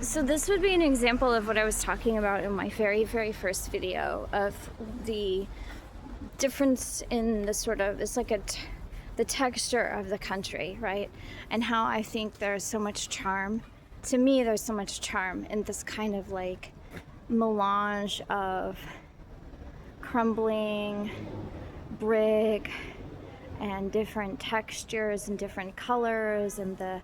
So this would be an example of what I was talking about in my very, very first video of the difference in the sort of, it's like the texture of the country, right? And how I think there's so much charm. To me, there's so much charm in this kind of like melange of crumbling brick and different textures and different colors and the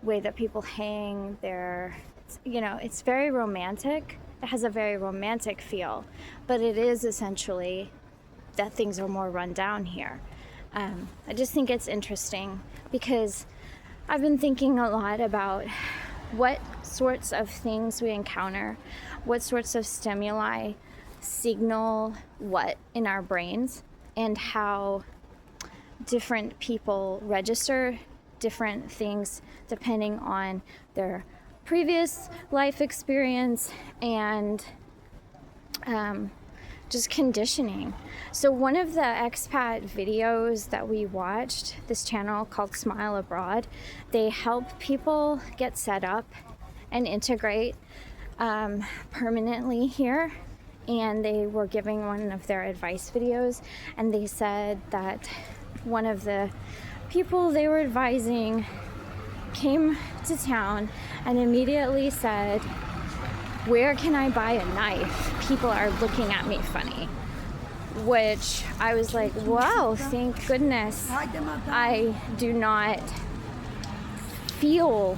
way that people hang their, you know, it's very romantic. It has a very romantic feel, but it is essentially that things are more run down here. I just think it's interesting because I've been thinking a lot about what sorts of things we encounter, what sorts of stimuli signal what in our brains, and how different people register different things depending on their previous life experience and just conditioning. So one of the expat videos that we watched, this channel called Smile Abroad, they help people get set up and integrate permanently here. And they were giving one of their advice videos, and they said that one of the people they were advising came to town and immediately said, "Where can I buy a knife? People are looking at me funny." Which I was like, wow, thank goodness I do not feel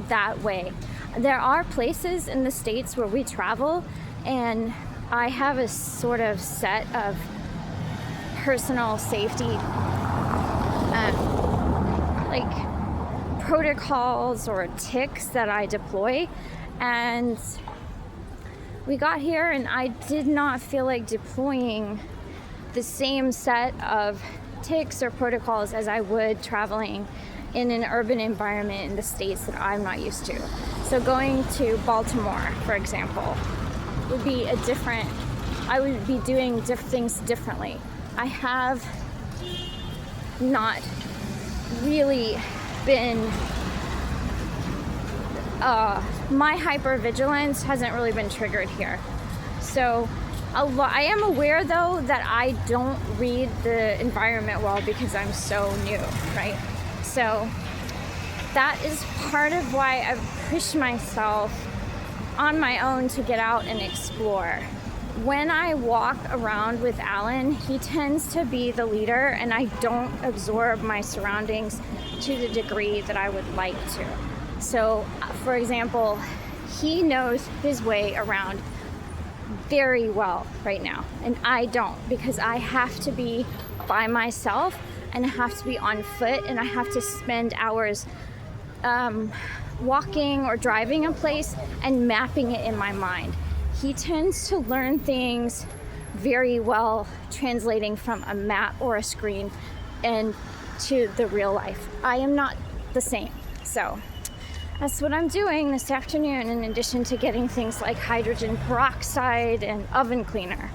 that way. There are places in the States where we travel, and I have a sort of set of personal safety like protocols or tics that I deploy, and we got here and I did not feel like deploying the same set of tics or protocols as I would traveling in an urban environment in the States that I'm not used to. So going to Baltimore, for example, would be a different, I would be doing things differently. I have not really been, my hypervigilance hasn't really been triggered here. So I am aware though that I don't read the environment well because I'm so new, right? So that is part of why I've pushed myself on my own to get out and explore. When I walk around with Alan, he tends to be the leader, and I don't absorb my surroundings to the degree that I would like to. So, for example, he knows his way around very well right now, and I don't, because I have to be by myself, and I have to be on foot, and I have to spend hours walking or driving a place and mapping it in my mind. He tends to learn things very well translating from a map or a screen and to the real life. I am not the same. So that's what I'm doing this afternoon, in addition to getting things like hydrogen peroxide and oven cleaner.